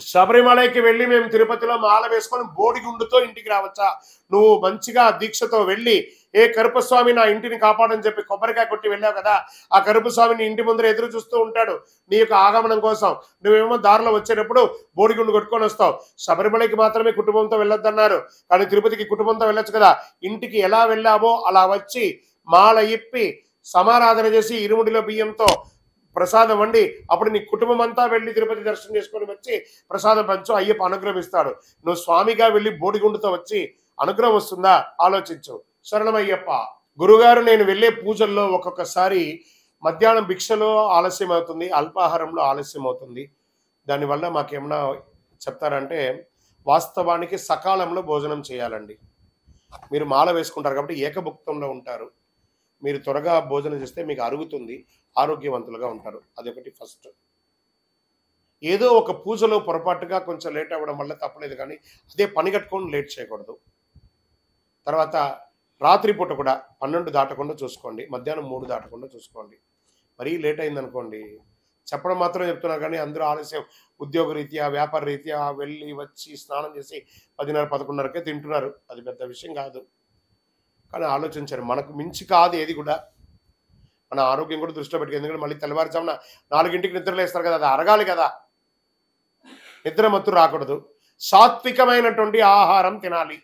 శబరిమలైకి వెళ్ళి మేము తిరుపతిలో మాల వేసుకొని బోడిగుండుతో ఇంటికి రావచ్చా? నువ్వు మంచిగా దీక్షతో వెళ్ళి ఏ కరుపస్వామి నా ఇంటిని కాపాడని చెప్పి కొబ్బరికాయ కొట్టి వెళ్ళావు కదా, ఆ కరుపస్వామిని ఇంటి ముందర ఎదురు చూస్తూ ఉంటాడు నీ యొక్క ఆగమనం కోసం. నువ్వేమో దారిలో వచ్చేటప్పుడు బోడిగుండు కొట్టుకొని వస్తావు. శబరిమలైకి మాత్రమే కుటుంబంతో వెళ్ళొద్దన్నారు, కానీ తిరుపతికి కుటుంబంతో వెళ్ళొచ్చు కదా. ఇంటికి ఎలా వెళ్ళావో అలా వచ్చి మాల ఇప్పి సమారాధన చేసి ఇరుముడిలో బియ్యంతో ప్రసాదం వండి అప్పుడు నీ కుటుంబం అంతా వెళ్ళి తిరుపతి దర్శనం చేసుకొని వచ్చి ప్రసాదం పంచు, అయ్యప్ప అనుగ్రహం ఇస్తాడు. నువ్వు స్వామిగా వెళ్ళి బోడిగుండుతో వచ్చి అనుగ్రహం వస్తుందా? ఆలోచించు. శరణమయ్యప్ప. గురుగారు, నేను వెళ్ళే పూజల్లో ఒక్కొక్కసారి మధ్యాహ్నం భిక్షలో ఆలస్యం అవుతుంది, అల్పాహారంలో ఆలస్యం అవుతుంది. దానివల్ల మాకేమన్నా చెప్తారంటే, వాస్తవానికి సకాలంలో భోజనం చేయాలండి. మీరు మాల వేసుకుంటారు కాబట్టి ఏకభుక్తంలో ఉంటారు. మీరు త్వరగా భోజనం చేస్తే మీకు అరుగుతుంది, ఆరోగ్యవంతులుగా ఉంటారు. అదొకటి ఫస్ట్. ఏదో ఒక పూజలో పొరపాటుగా కొంచెం లేట్ అవ్వడం వల్ల తప్పలేదు, కానీ అదే పని కట్టుకొని లేట్ చేయకూడదు. తర్వాత రాత్రిపూట కూడా 12 దాటకుండా చూసుకోండి, మధ్యాహ్నం 3 దాటకుండా చూసుకోండి. మరీ లేట్ అయిందనుకోండి, చెప్పడం మాత్రం చెప్తున్నా కానీ అందరూ ఆలస్యం ఉద్యోగ రీత్యా వ్యాపార రీత్యా వెళ్ళి వచ్చి స్నానం చేసి 10:30, 11:30కే తింటున్నారు. అది పెద్ద విషయం కాదు, కానీ ఆలోచించారు. మనకు మించి కాదు ఏది కూడా. మన ఆరోగ్యం కూడా దృష్టిలో పెట్టుకు. ఎందుకంటే మళ్ళీ తెల్లవారుజామున 4ంటికి నిద్రలేస్తారు కదా, అది అరగాలి కదా. నిద్ర మత్తు రాకూడదు. సాత్వికమైనటువంటి ఆహారం తినాలి,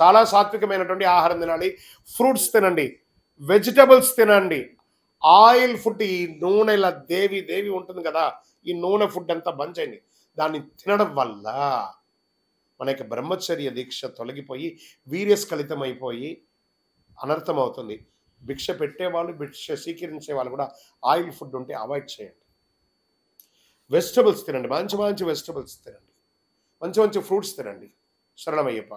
చాలా సాత్వికమైనటువంటి ఆహారం తినాలి. ఫ్రూట్స్ తినండి, వెజిటబుల్స్ తినండి. ఆయిల్ ఫుడ్, ఈ నూనెల దేవి ఉంటుంది కదా, ఈ నూనె ఫుడ్ అంతా బంద్ చేయండి. దాన్ని తినడం వల్ల మన యొక్క బ్రహ్మచర్య దీక్ష తొలగిపోయి వీర్యస్ఖలితం అయిపోయి అనర్థం అవుతుంది. భిక్ష పెట్టేవాళ్ళు, భిక్ష స్వీకరించే వాళ్ళు కూడా ఆయిల్ ఫుడ్ ఉంటే అవాయిడ్ చేయండి. వెజిటబుల్స్ తినండి, మంచి మంచి వెజిటబుల్స్ తినండి, మంచి మంచి ఫ్రూట్స్ తినండి. శరణమయ్యప్ప.